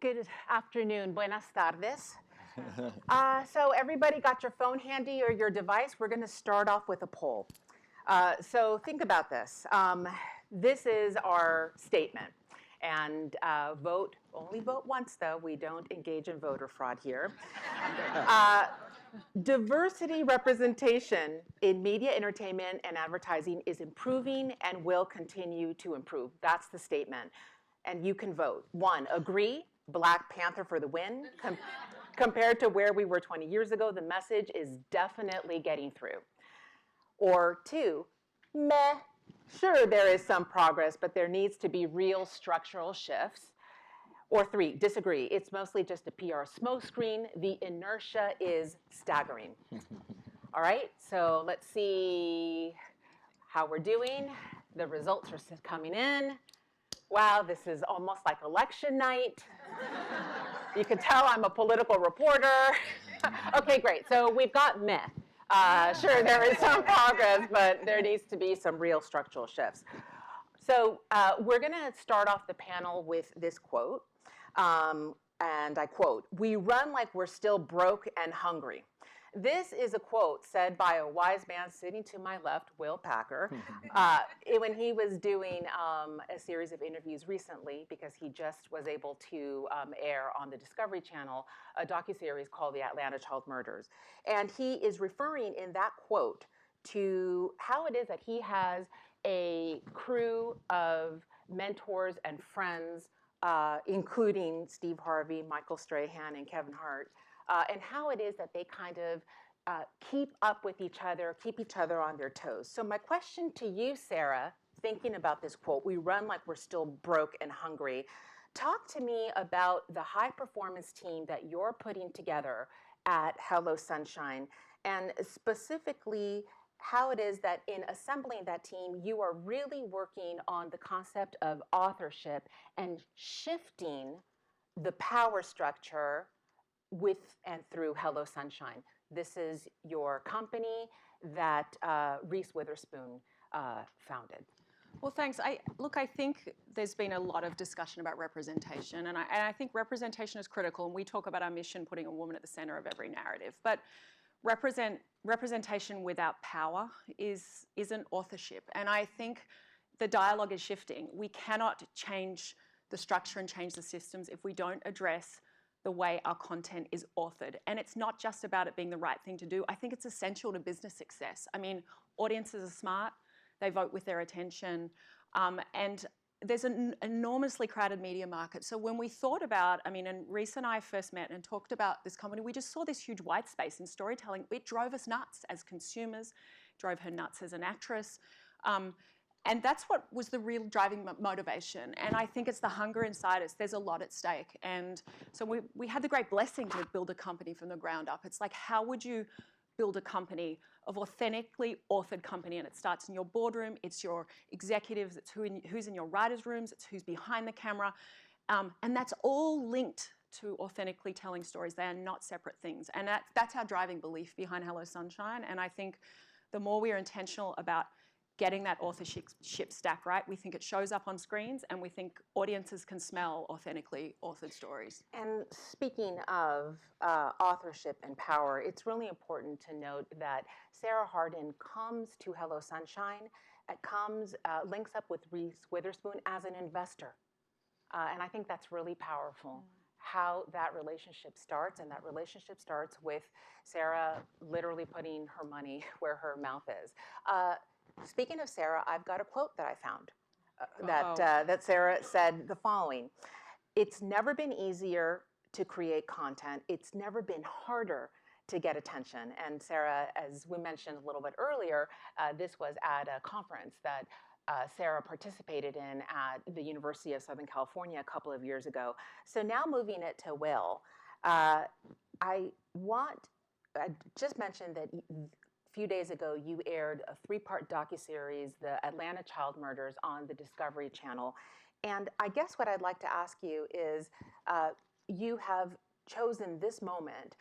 Good afternoon, buenas tardes. So everybody got your phone handy or your device? We're going to start off with a poll. So think about this. This is our statement. And only vote once though. We don't engage in voter fraud here. Uh, Diversity representation in media, entertainment, and advertising is improving and will continue to improve. That's the statement. And you can vote. 1, agree, Black Panther for the win. Compared to where we were 20 years ago, the message is definitely getting through. Or 2, meh, sure there is some progress, but there needs to be real structural shifts. Or 3, disagree. It's mostly just a PR smokescreen. The inertia is staggering. All right, so let's see how we're doing. The results are coming in. Wow, this is almost like election night. You can tell I'm a political reporter. Okay, great. So we've got meh. Sure, there is some progress, but there needs to be some real structural shifts. So we're going to start off the panel with this quote. And I quote, "We run like we're still broke and hungry." This is a quote said by a wise man sitting to my left, Will Packer, when he was doing a series of interviews recently, because he just was able to air on the Discovery Channel a docuseries called The Atlanta Child Murders. And he is referring in that quote to how it is that he has a crew of mentors and friends, including Steve Harvey, Michael Strahan, and Kevin Hart, and how it is that they kind of keep up with each other, keep each other on their toes. So my question to you, Sarah, thinking about this quote, "We run like we're still broke and hungry." Talk to me about the high performance team that you're putting together at Hello Sunshine, and specifically how it is that in assembling that team, you are really working on the concept of authorship and shifting the power structure with and through Hello Sunshine. This is your company that Reese Witherspoon founded. Well, thanks. I think there's been a lot of discussion about representation, and I think representation is critical, and we talk about our mission, putting a woman at the center of every narrative. But representation without power isn't authorship, and I think the dialogue is shifting. We cannot change the structure and change the systems if we don't address the way our content is authored. And it's not just about it being the right thing to do. I think it's essential to business success. I mean, audiences are smart. They vote with their attention. And there's an enormously crowded media market. So when we thought about, and Reese and I first met and talked about this company, we just saw this huge white space in storytelling. It drove us nuts as consumers, drove her nuts as an actress. And that's what was the real driving motivation. And I think it's the hunger inside us. There's a lot at stake. And so we had the great blessing to build a company from the ground up. It's like, how would you build a company of authentically authored company? And it starts in your boardroom. It's your executives. It's who's in your writers' rooms. It's who's behind the camera. And that's all linked to authentically telling stories. They are not separate things. And that's our driving belief behind Hello Sunshine. And I think the more we are intentional about getting that authorship stack right, we think it shows up on screens, and we think audiences can smell authentically authored stories. And speaking of authorship and power, it's really important to note that Sarah Harden comes to Hello Sunshine, links up with Reese Witherspoon as an investor. And I think that's really powerful. How that relationship starts, and that relationship starts with Sarah literally putting her money where her mouth is. Speaking of Sarah, I've got a quote that I found that Sarah said the following: "It's never been easier to create content. It's never been harder to get attention." And Sarah, as we mentioned a little bit earlier, this was at a conference that Sarah participated in at the University of Southern California a couple of years ago. So now moving it to Will, I just mentioned that few days ago, you aired a 3-part docuseries, The Atlanta Child Murders, on the Discovery Channel. And I guess what I'd like to ask you is, you have chosen this moment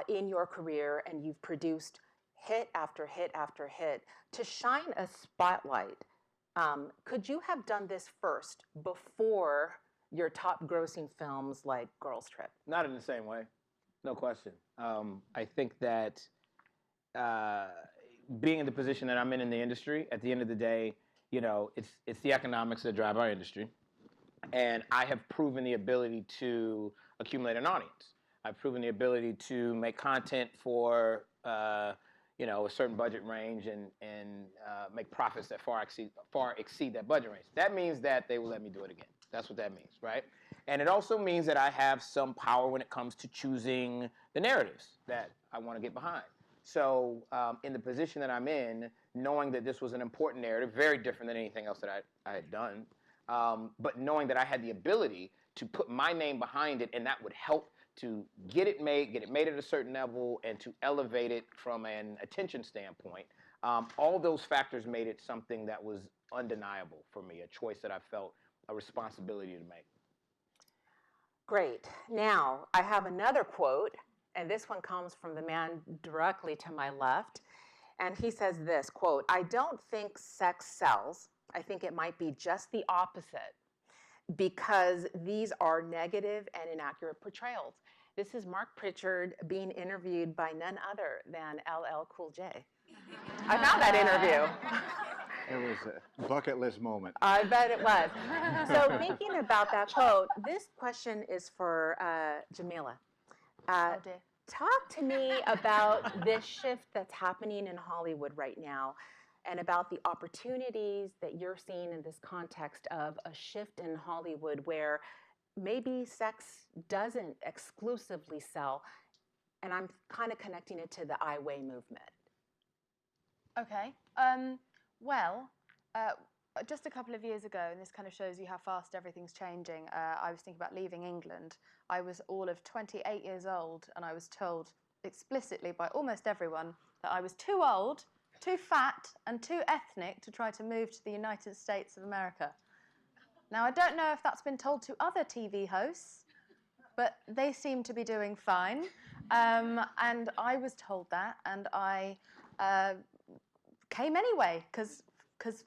in your career, and you've produced hit after hit after hit to shine a spotlight. Could you have done this first before your top grossing films like Girls Trip? Not in the same way, no question. I think that being in the position that I'm in the industry, at the end of the day, you know, it's the economics that drive our industry. And I have proven the ability to accumulate an audience. I've proven the ability to make content for you know, a certain budget range and make profits that far exceed that budget range. That means that they will let me do it again. That's what that means, right? And it also means that I have some power when it comes to choosing the narratives that I want to get behind. So in the position that I'm in, knowing that this was an important narrative, very different than anything else that I had done, but knowing that I had the ability to put my name behind it and that would help to get it made at a certain level and to elevate it from an attention standpoint, all those factors made it something that was undeniable for me, a choice that I felt a responsibility to make. Great. Now, I have another quote, and this one comes from the man directly to my left. And he says this, quote, "I don't think sex sells. I think it might be just the opposite because these are negative and inaccurate portrayals." This is Marc Pritchard being interviewed by none other than LL Cool J. I found that interview. It was a bucket list moment. I bet it was. So thinking about that quote, this question is for Jameela. Oh dear. Talk to me about this shift that's happening in Hollywood right now and about the opportunities that you're seeing in this context of a shift in Hollywood where maybe sex doesn't exclusively sell. And I'm kind of connecting it to the Iway movement. Okay. Well, just a couple of years ago, and this kind of shows you how fast everything's changing, I was thinking about leaving England. I was all of 28 years old, and I was told explicitly by almost everyone that I was too old, too fat, and too ethnic to try to move to the United States of America. Now, I don't know if that's been told to other TV hosts, but they seem to be doing fine. And I was told that, and I came anyway, because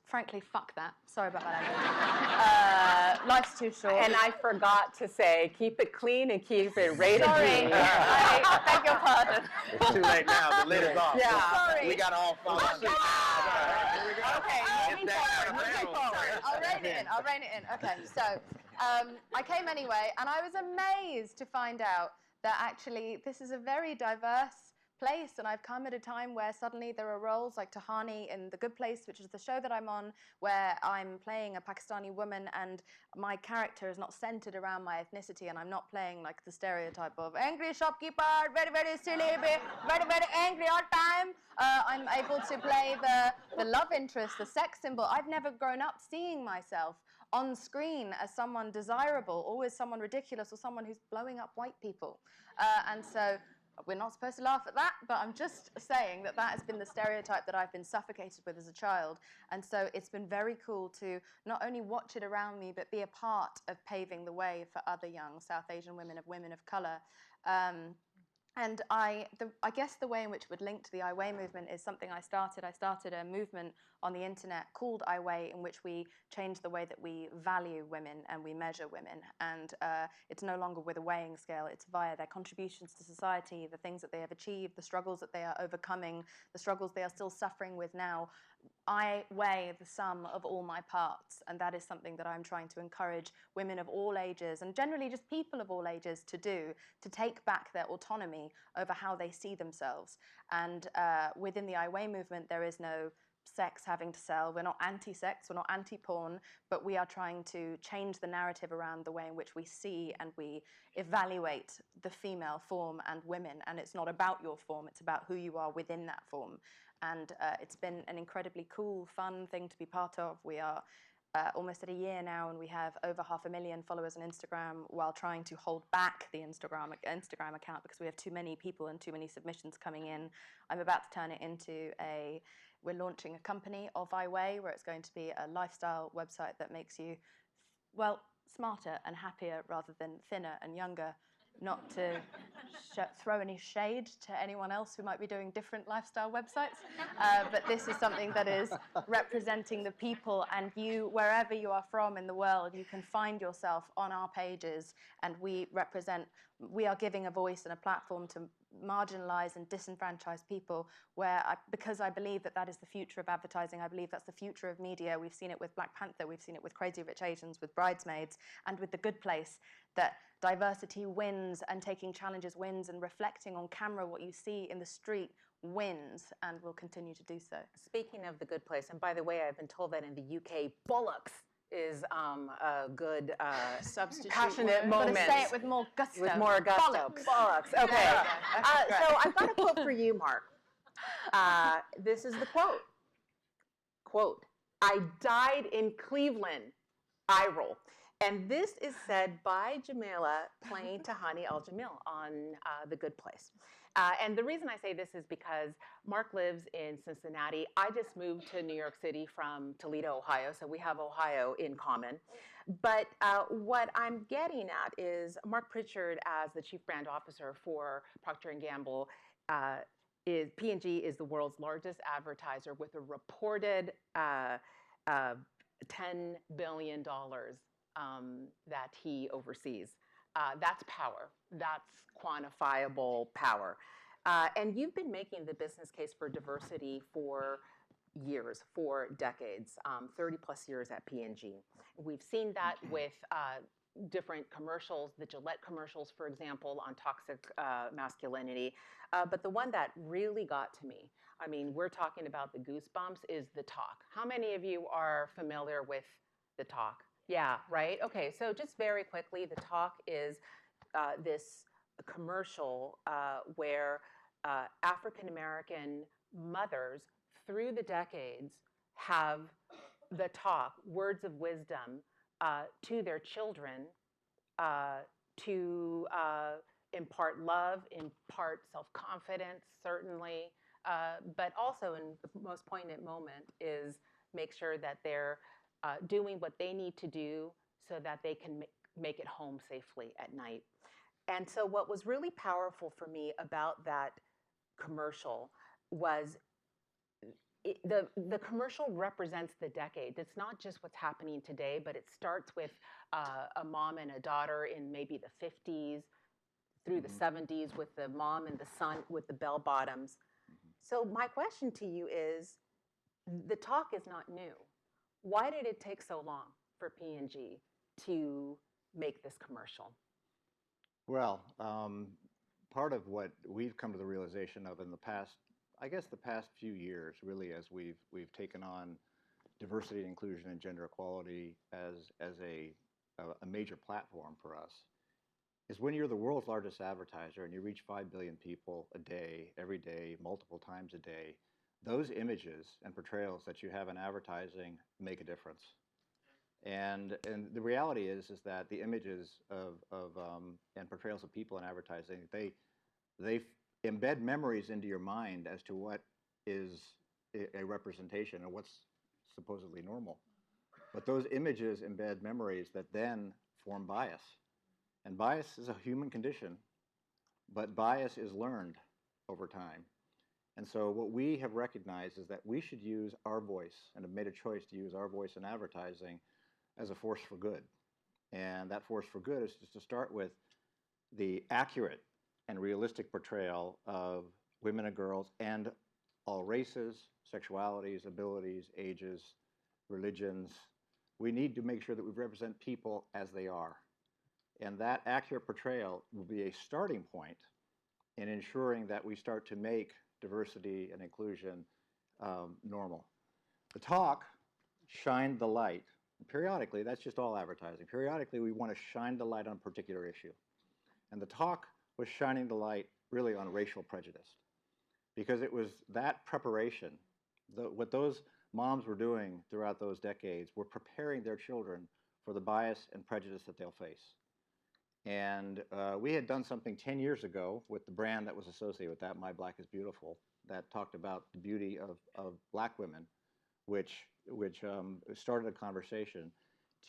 frankly, fuck that. Sorry about that. Life's too short. And I forgot to say, keep it clean and keep it rated Sorry, G. I beg your pardon. It's too late now. The lid is off. Yeah. Sorry. We got all follow suit. Okay, moving forward. I'll rein it in. Okay, so I came anyway, and I was amazed to find out that actually this is a very diverse place, and I've come at a time where suddenly there are roles like Tahani in The Good Place, which is the show that I'm on, where I'm playing a Pakistani woman and my character is not centered around my ethnicity, and I'm not playing like the stereotype of angry shopkeeper, very, very silly, very, very angry all time. I'm able to play the love interest, the sex symbol. I've never grown up seeing myself on screen as someone desirable, always someone ridiculous or someone who's blowing up white people. And so we're not supposed to laugh at that, but I'm just saying that that has been the stereotype that I've been suffocated with as a child. And so it's been very cool to not only watch it around me, but be a part of paving the way for other young South Asian women of color. And I guess the way in which it would link to the Iway movement is something I started. I started a movement on the internet called Iway, in which we change the way that we value women and we measure women. And it's no longer with a weighing scale. It's via their contributions to society, the things that they have achieved, the struggles that they are overcoming, the struggles they are still suffering with now. I weigh the sum of all my parts, and that is something that I'm trying to encourage women of all ages, and generally just people of all ages, to do, to take back their autonomy over how they see themselves. And within the Iway movement, there is no sex having to sell. We're not anti-sex, we're not anti-porn, but we are trying to change the narrative around the way in which we see and we evaluate the female form and women. And it's not about your form, it's about who you are within that form. And it's been an incredibly cool, fun thing to be part of. We are almost at a year now, and we have over 500,000 followers on Instagram, while trying to hold back the Instagram account because we have too many people and too many submissions coming in. I'm about to turn it into we're launching a company of Iway, where it's going to be a lifestyle website that makes you, well, smarter and happier rather than thinner and younger. not to throw any shade to anyone else who might be doing different lifestyle websites, but this is something that is representing the people, and you, wherever you are from in the world, you can find yourself on our pages, and we are giving a voice and a platform to marginalized and disenfranchised people, because I believe that is the future of advertising. I believe that's the future of media. We've seen it with Black Panther, we've seen it with Crazy Rich Asians, with Bridesmaids, and with The Good Place, that diversity wins, and taking challenges wins, and reflecting on camera what you see in the street wins, and will continue to do so. Speaking of The Good Place, and by the way, I've been told that in the UK, bollocks is a good Substitute passionate word. moment. Got to say it with more gusto. With more gusto. Bollocks. Bollocks. Okay. Okay, So I've got a quote for you, Marc. This is the quote. Quote, "I died in Cleveland." Eye roll. And this is said by Jameela playing Tahani Al-Jamil on The Good Place. And the reason I say this is because Marc lives in Cincinnati. I just moved to New York City from Toledo, Ohio, so we have Ohio in common. But what I'm getting at is Marc Pritchard, as the Chief Brand Officer for Procter & Gamble, P&G is the world's largest advertiser with a reported $10 billion that he oversees. That's power. That's quantifiable power. And you've been making the business case for diversity for years, for decades, 30 plus years at P&G. We've seen that with different commercials, the Gillette commercials, for example, on toxic masculinity. But the one that really got to me, I mean, we're talking about the goosebumps, is the talk. How many of you are familiar with the talk? Yeah, right? Okay, so just very quickly, the talk is this commercial where African-American mothers through the decades have the talk, words of wisdom to their children to impart love, impart self-confidence, certainly, but also, in the most poignant moment, is make sure that they're doing what they need to do so that they can make it home safely at night. And so what was really powerful for me about that commercial was the commercial represents the decade. It's not just what's happening today, but it starts with a mom and a daughter in maybe the 50s through the 70s with the mom and the son with the bell bottoms. So my question to you is, the talk is not new. Why did it take so long for P&G to make this commercial? Well, part of what we've come to the realization of in the past, I guess the past few years, really, as we've taken on diversity, inclusion, and gender equality as a major platform for us, is when you're the world's largest advertiser and you reach 5 billion people a day, every day, multiple times a day, those images and portrayals that you have in advertising make a difference. And the reality is that the images of and portrayals of people in advertising, they embed memories into your mind as to what is a representation and what's supposedly normal. But those images embed memories that then form bias. And bias is a human condition, but bias is learned over time. And so what we have recognized is that we should use our voice, and have made a choice to use our voice in advertising as a force for good. And that force for good is just to start with the accurate and realistic portrayal of women and girls and all races, sexualities, abilities, ages, religions. We need to make sure that we represent people as they are. And that accurate portrayal will be a starting point in ensuring that we start to make diversity and inclusion normal. The talk shined the light. Periodically, that's just all advertising. Periodically, we want to shine the light on a particular issue. And the talk was shining the light really on racial prejudice, because it was that preparation, what those moms were doing throughout those decades were preparing their children for the bias and prejudice that they'll face. And we had done something 10 years ago with the brand that was associated with that, My Black is Beautiful, that talked about the beauty of black women, which started a conversation.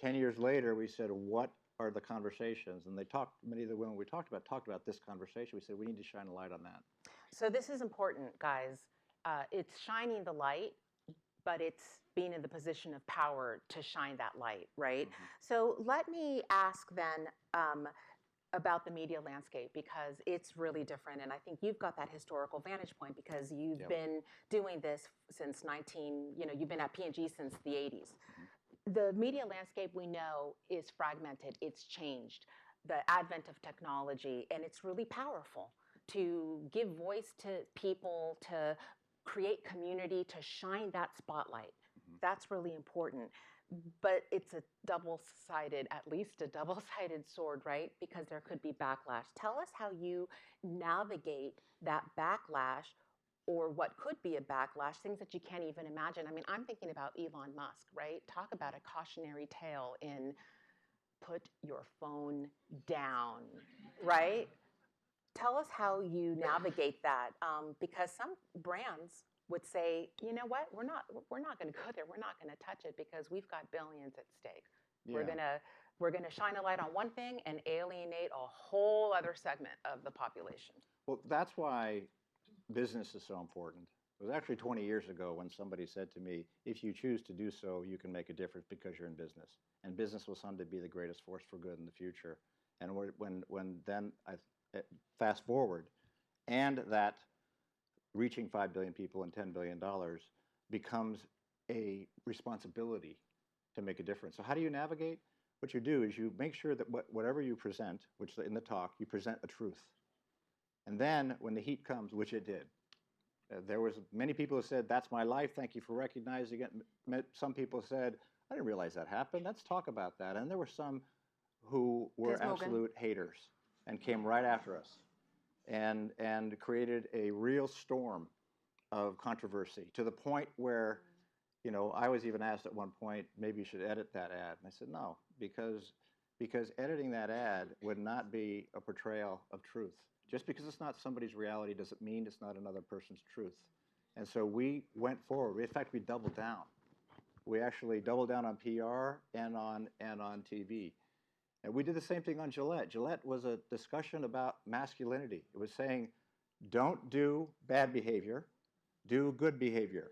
10 years later, we said, what are the conversations? And they talked, many of the women we talked about this conversation. We said, we need to shine a light on that. So this is important, guys. It's shining the light, but it's being in the position of power to shine that light, right? So let me ask then about the media landscape, because it's really different. And I think you've got that historical vantage point because you've been doing this since you've been at P&G since the 80s. The media landscape we know is fragmented, it's changed. The advent of technology, and it's really powerful to give voice to people, to create community, to shine that spotlight. That's really important. But it's a double-sided, at least a double-sided sword, right? Because there could be backlash. Tell us how you navigate that backlash, or what could be a backlash, things that you can't even imagine. I mean, I'm thinking about Elon Musk, right? Talk about a cautionary tale in put your phone down, right? Tell us how you navigate that, because some brands would say, you know what, we're not going to go there. We're not going to touch it because we've got billions at stake. Yeah. We're gonna shine a light on one thing and alienate a whole other segment of the population. Well, that's why business is so important. It was actually 20 years ago when somebody said to me, if you choose to do so, you can make a difference because you're in business. And business will someday be the greatest force for good in the future. And when then I fast forward, and that reaching 5 billion people and $10 billion becomes a responsibility to make a difference. So how do you navigate? What you do is you make sure that whatever you present, which in the talk, you present a truth. And then when the heat comes, which it did, there was many people who said, that's my life, thank you for recognizing it. Some people said, I didn't realize that happened, let's talk about that. And there were some who were absolute haters and came right after us and created a real storm of controversy, to the point where, you know, I was even asked at one point, maybe you should edit that ad. And I said, no, because editing that ad would not be a portrayal of truth. Just because it's not somebody's reality doesn't mean it's not another person's truth. And so we went forward. In fact, we doubled down. We actually doubled down on PR and on TV. And we did the same thing on Gillette. Gillette was a discussion about masculinity. It was saying, don't do bad behavior, do good behavior.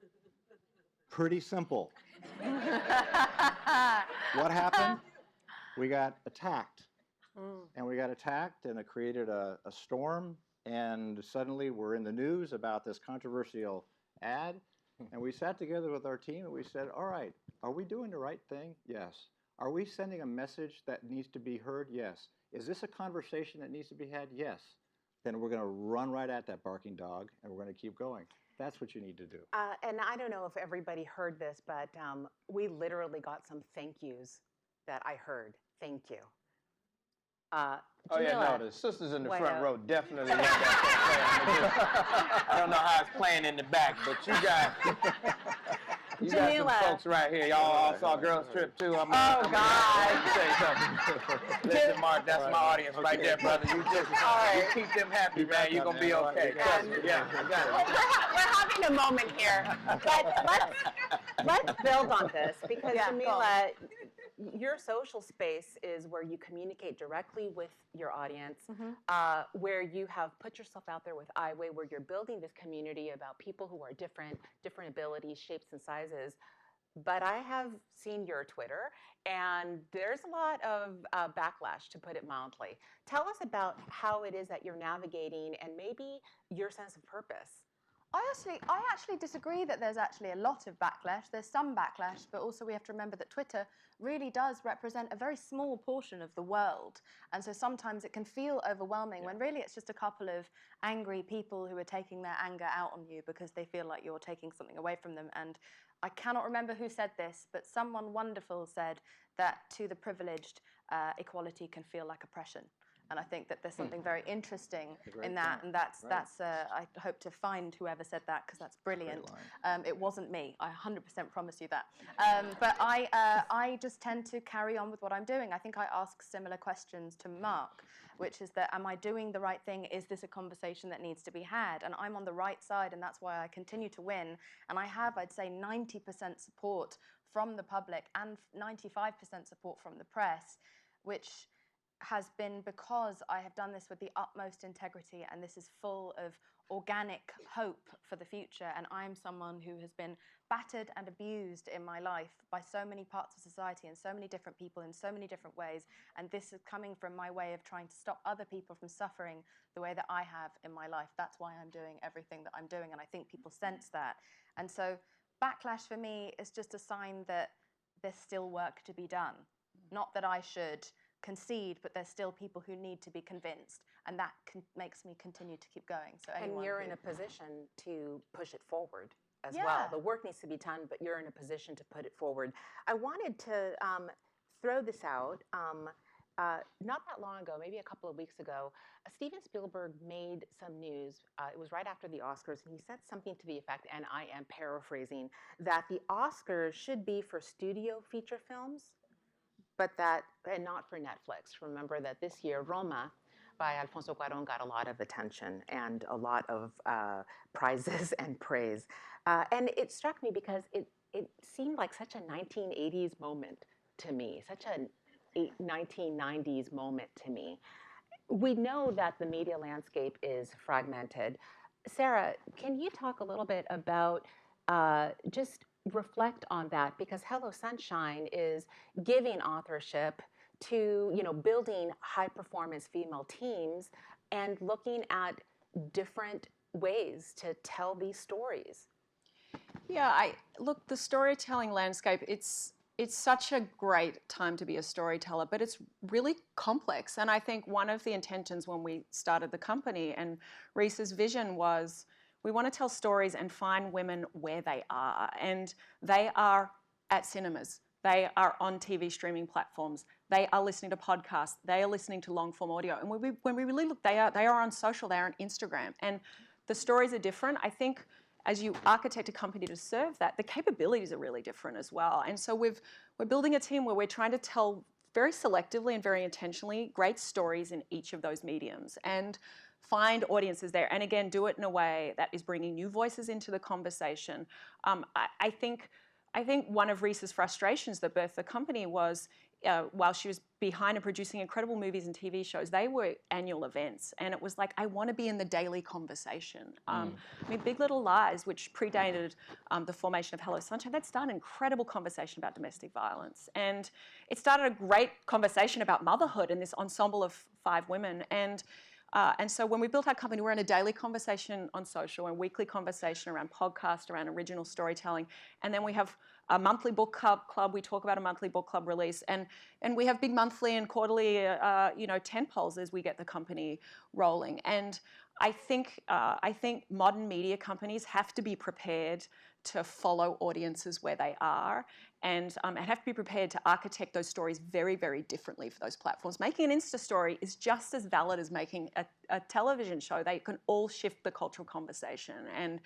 Pretty simple. What happened? We got attacked. And we got attacked, and it created a storm, and suddenly we're in the news about this controversial ad. And we sat together with our team and we said, all right, are we doing the right thing? Yes. Are we sending a message that needs to be heard? Yes. Is this a conversation that needs to be had? Yes. Then we're going to run right at that barking dog, and we're going to keep going. That's what you need to do. And I don't know if everybody heard this, but we literally got some thank yous that I heard. Thank you. Oh yeah, no, the sisters in the front row definitely love that. I don't know how it's playing in the back, but you got some folks right here. Y'all all saw Girls Trip too. God. Let me tell you something. Listen, Marc, that's my audience right there, brother. You keep them happy, man. You're gonna be okay. Trust me. Yeah, we're having a moment here, but let's build on this, because Jameela, your social space is where you communicate directly with your audience, where you have put yourself out there with Iway, where you're building this community about people who are different abilities, shapes, and sizes. But I have seen your Twitter, and there's a lot of backlash, to put it mildly. Tell us about how it is that you're navigating, and maybe your sense of purpose. I actually disagree that there's actually a lot of backlash. There's some backlash, but also we have to remember that Twitter really does represent a very small portion of the world. And so sometimes it can feel overwhelming when really it's just a couple of angry people who are taking their anger out on you because they feel like you're taking something away from them. And I cannot remember who said this, but someone wonderful said that to the privileged, equality can feel like oppression. And I think that there's something very interesting in that, and that's I hope to find whoever said that, because that's brilliant. It wasn't me, I 100% promise you that. But I just tend to carry on with what I'm doing. I think I ask similar questions to Marc, which is that, am I doing the right thing? Is this a conversation that needs to be had? And I'm on the right side, and that's why I continue to win. And I have, I'd say, 90% support from the public and 95% support from the press, which has been because I have done this with the utmost integrity, and this is full of organic hope for the future. And I'm someone who has been battered and abused in my life by so many parts of society and so many different people in so many different ways. And this is coming from my way of trying to stop other people from suffering the way that I have in my life. That's why I'm doing everything that I'm doing, and I think people sense that. And so backlash for me is just a sign that there's still work to be done. Not that I should concede, but there's still people who need to be convinced, and that makes me continue to keep going. So And you're in a position to push it forward as well. Yeah. The work needs to be done, but you're in a position to put it forward. I wanted to throw this out. Not that long ago, maybe a couple of weeks ago, Steven Spielberg made some news. It was right after the Oscars, and he said something to the effect, and I am paraphrasing, that the Oscars should be for studio feature films, but that, and not for Netflix. Remember that this year, Roma by Alfonso Cuarón got a lot of attention and a lot of prizes and praise. And it struck me because it seemed like such a 1980s moment to me, such a 1990s moment to me. We know that the media landscape is fragmented. Sarah, can you talk a little bit about just reflect on that, because Hello Sunshine is giving authorship to, building high performance female teams and looking at different ways to tell these stories. Yeah, look, the storytelling landscape, it's such a great time to be a storyteller, but it's really complex. And I think one of the intentions when we started the company and Reese's vision was, we want to tell stories and find women where they are. And they are at cinemas. They are on TV streaming platforms. They are listening to podcasts. They are listening to long form audio. And when we really look, they are on social. They are on Instagram. And the stories are different. I think as you architect a company to serve that, the capabilities are really different as well. And so we're building a team where we're trying to tell very selectively and very intentionally great stories in each of those mediums and find audiences there. And again, do it in a way that is bringing new voices into the conversation. I think one of Reese's frustrations that birthed the company was, while she was behind in producing incredible movies and TV shows, they were annual events. And it was like, I want to be in the daily conversation. I mean, Big Little Lies, which predated the formation of Hello Sunshine, that started an incredible conversation about domestic violence. And it started a great conversation about motherhood in this ensemble of 5 women. And so when we built our company, we're in a daily conversation on social and weekly conversation around podcast, around original storytelling. And then we have a monthly book club. We talk about a monthly book club release. And we have big monthly and quarterly, tentpoles as we get the company rolling. And I think modern media companies have to be prepared to follow audiences where they are and have to be prepared to architect those stories very, very differently for those platforms. Making an Insta story is just as valid as making a television show. They can all shift the cultural conversation. And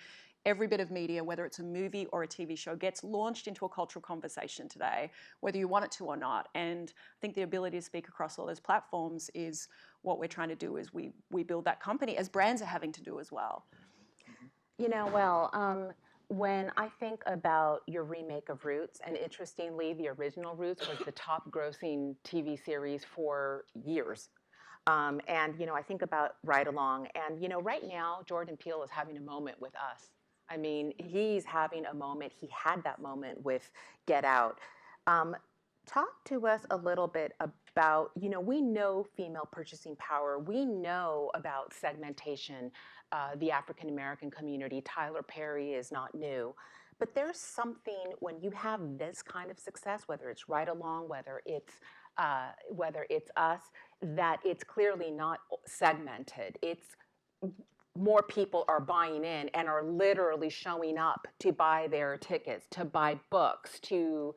every bit of media, whether it's a movie or a TV show, gets launched into a cultural conversation today, whether you want it to or not. And I think the ability to speak across all those platforms is what we're trying to do as we build that company, as brands are having to do as well. When I think about your remake of Roots, and interestingly, the original Roots was the top grossing TV series for years. And, I think about Ride Along, and, right now, Jordan Peele is having a moment with Us. I mean, he's having a moment. He had that moment with Get Out. Talk to us a little bit about, we know female purchasing power. We know about segmentation, the African American community. Tyler Perry is not new. But there's something when you have this kind of success, whether it's Ride Along, whether it's Us, that it's clearly not segmented. It's more people are buying in and are literally showing up to buy their tickets, to buy books, to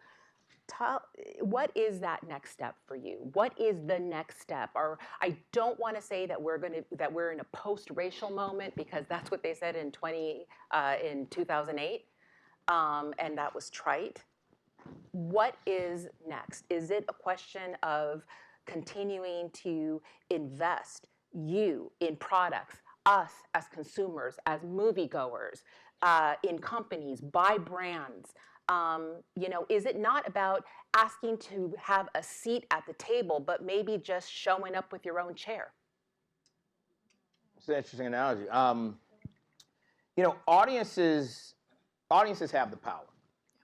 what is that next step for you? What is the next step? Or I don't want to say that we're in a post-racial moment, because that's what they said in 2008, and that was trite. What is next? Is it a question of continuing to invest in products, us as consumers, as moviegoers, in companies, buy brands, Is it not about asking to have a seat at the table, but maybe just showing up with your own chair? It's an interesting analogy. Audiences have the power.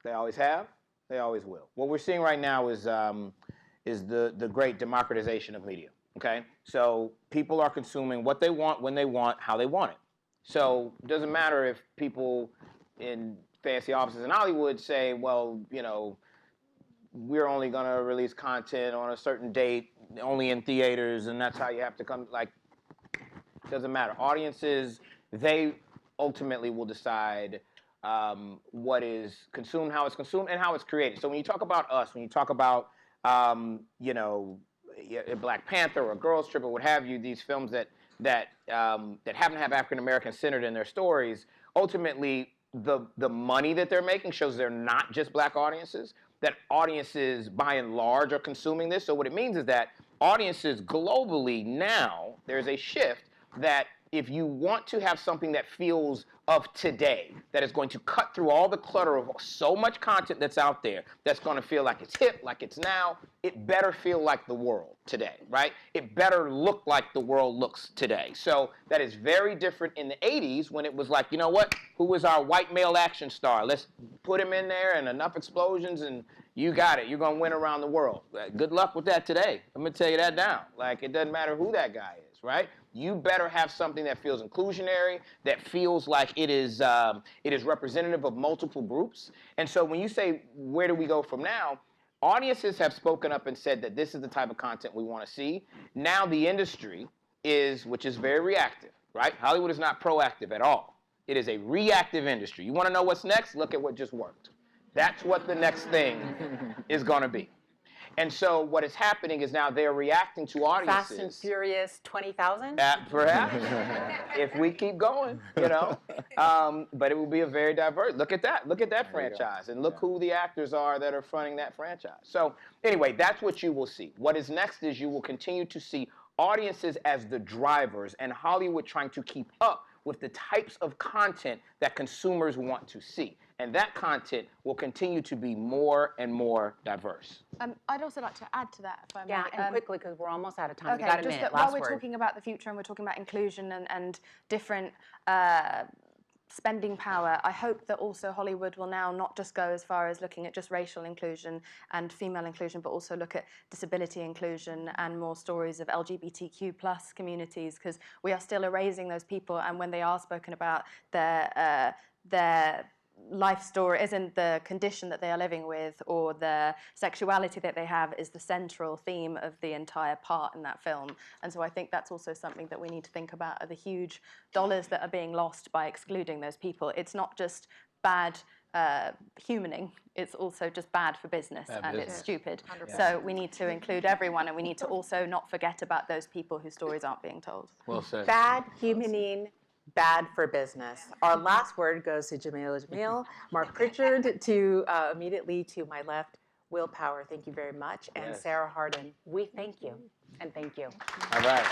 They always have. They always will. What we're seeing right now is the great democratization of media. Okay, so people are consuming what they want, when they want, how they want it. So it doesn't matter if people in fancy offices in Hollywood say, well, we're only going to release content on a certain date, only in theaters, and that's how you have to come. Like, doesn't matter. Audiences, they ultimately will decide what is consumed, how it's consumed, and how it's created. So when you talk about us, when you talk about, Black Panther or Girls Trip or what have you, these films that happen to have African Americans centered in their stories, ultimately the money that they're making shows they're not just Black audiences, that audiences by and large are consuming this. So what it means is that audiences globally now, there's a shift that if you want to have something that feels of today, that is going to cut through all the clutter of so much content that's out there, that's going to feel like it's hip, like it's now, it better feel like the world today, right? It better look like the world looks today. So that is very different in the 80s when it was like, you know what, who was our white male action star? Let's put him in there and enough explosions and you got it. You're going to win around the world. Good luck with that today. I'm going to tell you that now. Like, it doesn't matter who that guy is, right? You better have something that feels inclusionary, that feels like it is representative of multiple groups. And so when you say, where do we go from now? Audiences have spoken up and said that this is the type of content we want to see. Now the industry which is very reactive, right? Hollywood is not proactive at all. It is a reactive industry. You want to know what's next? Look at what just worked. That's what the next thing is going to be. And so what is happening is now they're reacting to audiences. Fast and Furious 20,000? Perhaps, if we keep going, But it will be a very diverse. Look at that franchise, and look who the actors are that are fronting that franchise. So anyway, that's what you will see. What is next is you will continue to see audiences as the drivers, and Hollywood trying to keep up with the types of content that consumers want to see. And that content will continue to be more and more diverse. I'd also like to add to that, if I may. Yeah, and quickly, because we're almost out of time. Okay, We got a just minute. that Last while we're word. talking about the future and we're talking about inclusion and different spending power, I hope that also Hollywood will now not just go as far as looking at just racial inclusion and female inclusion, but also look at disability inclusion and more stories of LGBTQ plus communities, because we are still erasing those people, and when they are spoken about, their life story isn't the condition that they are living with or the sexuality that they have is the central theme of the entire part in that film. And so I think that's also something that we need to think about, are the huge dollars that are being lost by excluding those people. It's not just bad humaning, it's also just bad for business, and it's stupid. 100%. So we need to include everyone, and we need to also not forget about those people whose stories aren't being told. Well said. Bad humaning, bad for business. Our last word goes to Jamil, Marc Pritchard, to immediately to my left, Will Power. Thank you very much. And Yes. Sarah Harden, we thank you. And thank you. All right.